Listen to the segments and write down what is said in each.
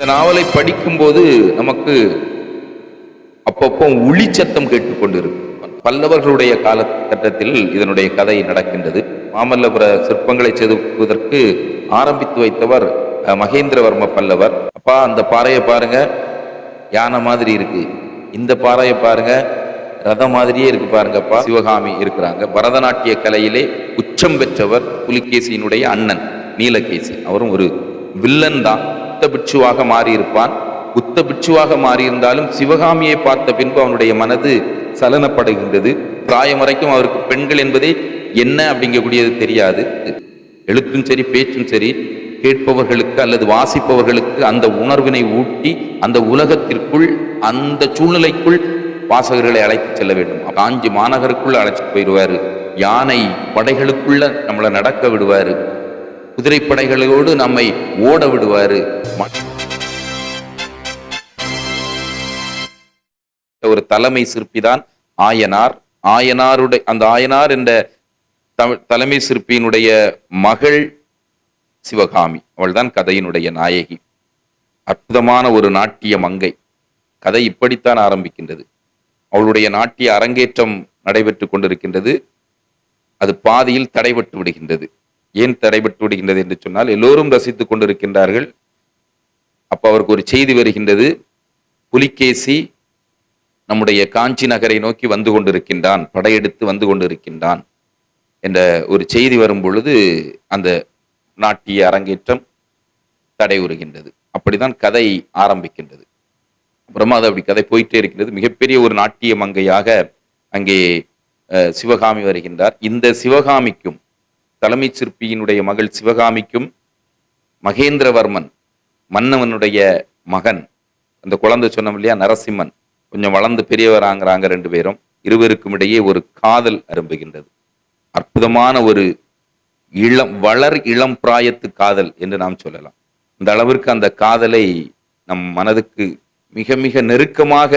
நாவலை படிக்கும்போது நமக்கு அப்பப்போ ஒளிச்சத்தம் கேட்டுக்கொண்டிருக்கும். பல்லவர்களுடைய காலகட்டத்தில் இதனுடைய கதை நடக்கின்றது. மாமல்லபுர சிற்பங்களை செதுக்குவதற்கு ஆரம்பித்து வைத்தவர் மகேந்திரவர்ம பல்லவர். அப்பா, அந்த பாறையை பாருங்க, யானை மாதிரி இருக்கு. இந்த பாறையை பாருங்க, ரதம் மாதிரியே இருக்கு பாருங்கப்பா. சிவகாமி இருக்கிறாங்க. பரதநாட்டிய கலையிலே உச்சம் பெற்றவர் புலிகேசியினுடைய அண்ணன் நீலகேசி. அவரும் ஒரு வில்லன் தான். புத்த பிட்சுவாக மாறியிருப்பான். புத்த பிட்சுவாக மாறியிருந்தாலும் சிவகாமியை பார்த்த பின்பு அவனுடைய மனது சலனப்படுகின்றது. பிராயம் வரைக்கும் அவருக்கு பெண்கள் என்பதே என்ன அப்படிங்கக்கூடியது தெரியாது. எழுத்தும் சரி பேச்சும் சரி கேட்பவர்களுக்கு அல்லது வாசிப்பவர்களுக்கு அந்த உணர்வினை ஊட்டி அந்த உலகத்திற்குள் அந்த சூழ்நிலைக்குள் வாசகர்களை அழைத்து செல்ல வேண்டும். காஞ்சி மாநகருக்குள்ள அழைச்சிட்டு போயிடுவாரு. யானை படைகளுக்குள்ள நம்மளை நடக்க விடுவாரு. குதிரைப்படைகளோடு நம்மை ஓட விடுவாரு. ஒரு தலைமை சிற்பிதான் ஆயனார். ஆயனாருடைய அந்த ஆயனார் என்ற தலைமை சிற்பியினுடைய மகள் சிவகாமி. அவள்தான் கதையினுடைய நாயகி. அற்புதமான ஒரு நாட்டிய மங்கை. கதை இப்படித்தான் ஆரம்பிக்கின்றது. அவளுடைய நாட்டிய அரங்கேற்றம் நடைபெற்று கொண்டிருக்கின்றது. அது பாதியில் தடைபட்டு விடுகின்றது. ஏன் தடைபட்டு விடுகின்றது என்று சொன்னால், எல்லோரும் ரசித்துக் கொண்டிருக்கின்றார்கள். அப்ப அவருக்கு ஒரு செய்தி வருகின்றது. புலிகேசி நம்முடைய காஞ்சி நகரை நோக்கி வந்து கொண்டிருக்கின்றான், படையெடுத்து வந்து கொண்டிருக்கின்றான் என்ற ஒரு செய்தி வரும் பொழுது அந்த நாட்டிய அரங்கேற்றம் தடையுறுகின்றது. அப்படிதான் கதை ஆரம்பிக்கின்றது. அப்புறமா அது அப்படி கதை போயிட்டே இருக்கின்றது. மிகப்பெரிய ஒரு நாட்டிய மங்கையாக அங்கே சிவகாமி வருகின்றார். இந்த சிவகாமிக்கும், தலைமை சிற்பியினுடைய மகள் சிவகாமிக்கும், மகேந்திரவர்மன் மன்னவனுடைய மகன், அந்த குழந்தை சொன்னோம் இல்லையா, நரசிம்மன், கொஞ்சம் வளர்ந்து பெரியவராங்கிறாங்க. ரெண்டு பேரும், இருவருக்கும் இடையே ஒரு காதல் அரும்புகின்றது. அற்புதமான ஒரு வளர் இளம் பிராயத்து காதல் என்று நாம் சொல்லலாம். இந்த அளவிற்கு அந்த காதலை நம் மனதுக்கு மிக மிக நெருக்கமாக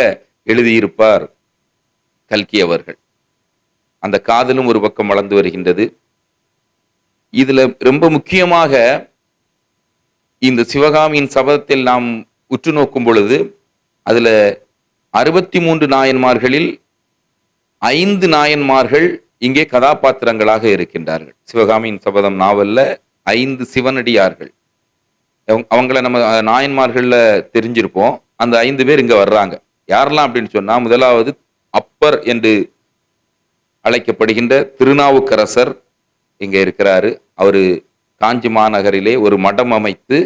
எழுதியிருப்பார் கல்கி அவர்கள். அந்த காதலும் ஒரு பக்கம் வளர்ந்து வருகின்றது. இதுல ரொம்ப முக்கியமாக இந்த சிவகாமியின் சபதத்தில் நாம் உற்று நோக்கும் பொழுது அதுல 63 நாயன்மார்களில் 5 நாயன்மார்கள் இங்கே கதாபாத்திரங்களாக இருக்கின்றார்கள். சிவகாமியின் சபதம் நாவல்ல 5 சிவனடியார்கள். அவங்கள நம்ம நாயன்மார்கள்ல தெரிஞ்சிருப்போம். அந்த 5 பேர் இங்க வர்றாங்க. யாரெல்லாம் அப்படின்னு சொன்னா, முதலாவது அப்பர் என்று அழைக்கப்படுகின்ற திருநாவுக்கரசர் இங்க இருக்கிறாரு. அவரு காஞ்சி மாநகரிலே ஒரு மடம் அமைத்து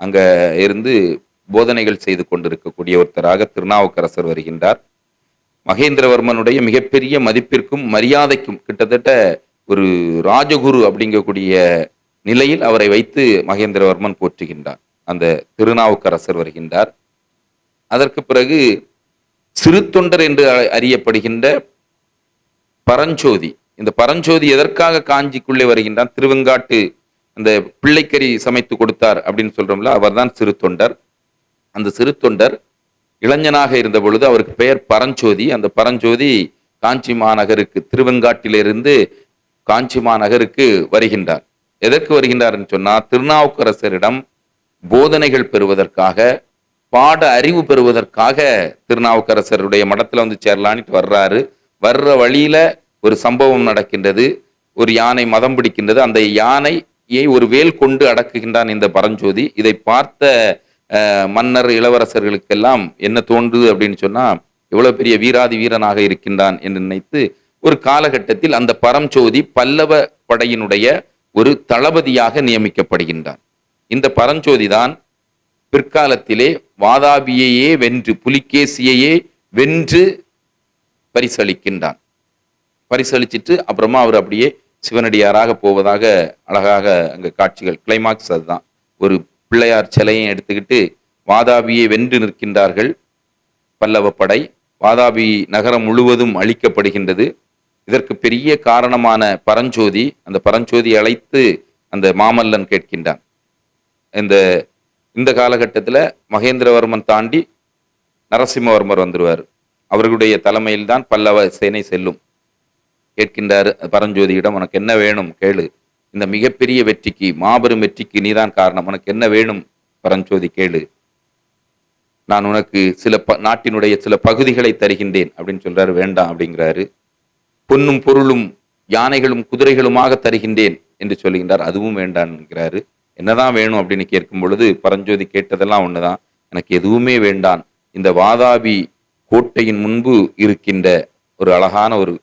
அங்க இருந்து போதனைகள் செய்து கொண்டிருக்கக்கூடிய ஒருத்தராக திருநாவுக்கரசர் வருகின்றார். மகேந்திரவர்மனுடைய மிகப்பெரிய மதிப்பிற்கும் மரியாதைக்கும் கிட்டத்தட்ட ஒரு ராஜகுரு அப்படிங்கக்கூடிய நிலையில் அவரை வைத்து மகேந்திரவர்மன் போற்றுகின்றார். அந்த திருநாவுக்கரசர் வருகின்றார். அதற்கு பிறகு சிறு தொண்டர் என்று அறியப்படுகின்ற பரஞ்சோதி. இந்த பரஞ்சோதி எதற்காக காஞ்சிக்குள்ளே வருகின்றான்? திருவெங்காட்டு அந்த பிள்ளைக்கறி சமைத்து கொடுத்தார் அப்படின்னு சொல்றோம்ல, அவர்தான் சிறு தொண்டர். அந்த சிறு தொண்டர் இளைஞனாக இருந்த பொழுது அவருக்கு பெயர் பரஞ்சோதி. அந்த பரஞ்சோதி காஞ்சி மாநகருக்கு, திருவெங்காட்டிலிருந்து காஞ்சி மாநகருக்கு வருகின்றார். எதற்கு வருகின்றார் சொன்னா, திருநாவுக்கரசரிடம் போதனைகள் பெறுவதற்காக, பாட அறிவு பெறுவதற்காக திருநாவுக்கரசருடைய மடத்துல வந்து சேரலான்ட்டு வர்றாரு. வர்ற வழியில ஒரு சம்பவம் நடக்கின்றது. ஒரு யானை மதம் பிடிக்கின்றது. அந்த யானையை ஒரு வேல் கொண்டு அடக்குகின்றான் இந்த பரஞ்சோதி. இதை பார்த்த மன்னர் இளவரசர்களுக்கெல்லாம் என்ன தோன்றுது அப்படின்னு சொன்னா, எவ்வளவு பெரிய வீராதி வீரனாக இருக்கின்றான் என்று நினைத்து ஒரு காலகட்டத்தில் அந்த பரஞ்சோதி பல்லவ படையினுடைய ஒரு தளபதியாக நியமிக்கப்படுகின்றான். இந்த பரஞ்சோதி தான் பிற்காலத்திலே வாதாபியையே வென்று, புலிகேசியையே வென்று பரிசளிக்கின்றான். பரிசளிச்சிட்டு அப்புறமா அவர் அப்படியே சிவனடியாராக போவதாக அழகாக அங்க காட்சிகள், கிளைமாக்ஸ் அதுதான். ஒரு பிள்ளையார் சிலையை எடுத்துக்கிட்டு வாதாபியை வென்று நிற்கின்றார்கள் பல்லவ படை. வாதாபி நகரம் முழுவதும் அழிக்கப்படுகின்றது. இதற்கு பெரிய காரணமான பரஞ்சோதி, அந்த பரஞ்சோதி அழைத்து அந்த மாமல்லன் கேட்கின்றான். இந்த காலகட்டத்தில் மகேந்திரவர்மன் தாண்டி நரசிம்மவர்மர் வந்துருவார். அவர்களுடைய தலைமையில் தான் பல்லவ சேனை செல்லும். கேட்கின்றார் பரஞ்சோதியிடம், உனக்கு என்ன வேணும் கேளு. இந்த மிகப்பெரிய வெற்றிக்கு, மாபெரும் வெற்றிக்கு நீதான் காரணம். உனக்கு என்ன வேணும் பரஞ்சோதி கேளு. நான் உனக்கு சில நாட்டினுடைய சில பகுதிகளை தருகின்றேன் அப்படின்னு சொல்றாரு. வேண்டாம் அப்படிங்கிறாரு. பொன்னும் பொருளும் யானைகளும் குதிரைகளுமாக தருகின்றேன் என்று சொல்லுகின்றார். அதுவும் வேண்டாம் என்கிறாரு. என்னதான் வேணும் அப்படின்னு கேட்கும் பொழுது பரஞ்சோதி கேட்டதெல்லாம் ஒண்ணுதான், எனக்கு எதுவுமே வேண்டாம், இந்த வாதாபி கோட்டையின் முன்பு இருக்கின்ற ஒரு அழகான ஒரு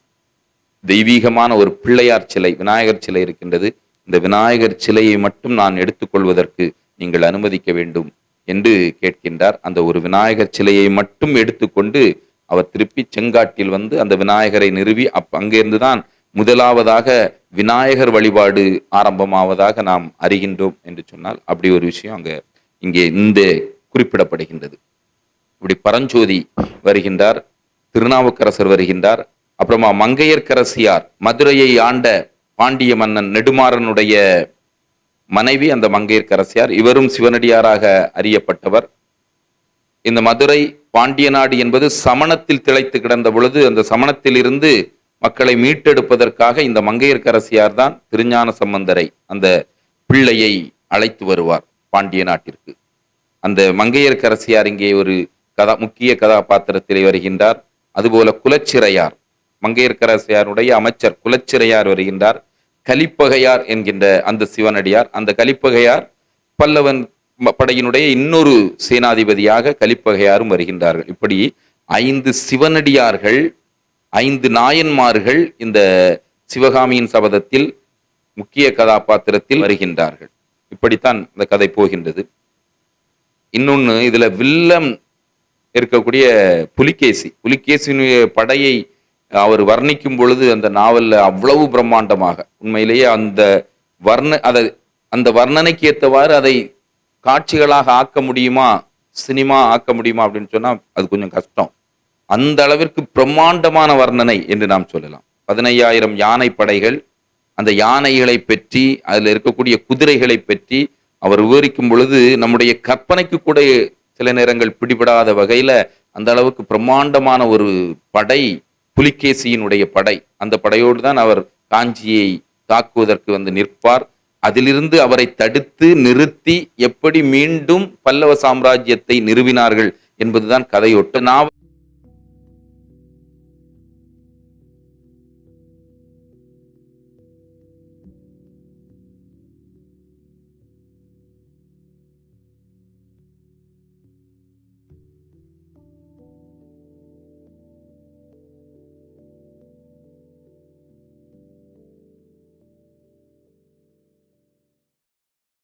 தெய்வீகமான ஒரு பிள்ளையார் சிலை, விநாயகர் சிலை இருக்கின்றது, இந்த விநாயகர் சிலையை மட்டும் நான் எடுத்துக்கொள்வதற்கு நீங்கள் அனுமதிக்க வேண்டும் என்று கேட்கின்றார். அந்த ஒரு விநாயகர் சிலையை மட்டும் எடுத்துக்கொண்டு அவர் திருப்பி செங்காட்டில் வந்து அந்த விநாயகரை நிறுவி அங்கிருந்துதான் முதலாவதாக விநாயகர் வழிபாடு ஆரம்பமாவதாக நாம் அறிகின்றோம் என்று சொன்னால் அப்படி ஒரு விஷயம் இங்கே இந்த குறிப்பிடப்படுகின்றது. இப்படி பரஞ்சோதி வருகின்றார், திருநாவுக்கரசர் வருகின்றார், அப்புறமா மங்கையர்க்கரசியார் மதுரையை ஆண்ட பாண்டிய மன்னன் நெடுமாறனுடைய மனைவி அந்த மங்கையர்க்கரசியார். இவரும் சிவனடியாராக அறியப்பட்டவர். இந்த மதுரை பாண்டிய நாடு என்பது சமணத்தில் திளைத்து கிடந்த பொழுது அந்த சமணத்தில் இருந்து மக்களை மீட்டெடுப்பதற்காக இந்த மங்கையர்க்கரசியார் தான் திருஞான சம்பந்தரை அந்த பிள்ளையை அழைத்து வருவார் பாண்டிய நாட்டிற்கு. அந்த மங்கையர்க்கரசியார் இங்கே ஒரு முக்கிய கதாபாத்திரத்திலே வருகின்றார். அதுபோல குலச்சிறையார், மங்கையர்க்கரசியாருடைய அமைச்சர் குலச்சிறையார் வருகின்றார். கலிப்பகையார் என்கின்ற அந்த சிவனடியார், அந்த கலிப்பகையார் பல்லவன் படையினுடைய இன்னொரு சேனாதிபதியாக கலிப்பகையாரும் வருகின்றார்கள். இப்படி 5 சிவனடியார்கள், 5 நாயன்மார்கள் இந்த சிவகாமியின் சபதத்தில் முக்கிய கதாபாத்திரத்தில் வருகின்றார்கள். இப்படித்தான் இந்த கதை போகின்றது. இன்னொன்னு இதுல வில்லம் இருக்கக்கூடிய புலிகேசியினுடைய படையை அவர் வர்ணிக்கும் பொழுது அந்த நாவல்ல அவ்வளவு பிரம்மாண்டமாக, உண்மையிலேயே அந்த வர்ணனைக்கு ஏற்றவாறு அதை காட்சிகளாக ஆக்க முடியுமா, சினிமா ஆக்க முடியுமா அப்படின்னு சொன்னா அது கொஞ்சம் கஷ்டம். அந்த அளவிற்கு பிரம்மாண்டமான வர்ணனை என்று நாம் சொல்லலாம். 15,000 யானை படைகள், அந்த யானைகளை பற்றி, அதுல இருக்கக்கூடிய குதிரைகளை பற்றி அவர் விவரிக்கும் பொழுது நம்முடைய கற்பனைக்கு கூட சில நேரங்கள் பிடிபடாத வகையில அந்த அளவுக்கு பிரம்மாண்டமான ஒரு படை புலிகேசியினுடைய படை. அந்த படையோடு தான் அவர் காஞ்சியை தாக்குவதற்கு வந்து நிற்பார். அதிலிருந்து அவரை தடுத்து நிறுத்தி எப்படி மீண்டும் பல்லவ சாம்ராஜ்யத்தை நிறுவினார்கள் என்பதுதான் கதையொட்டு.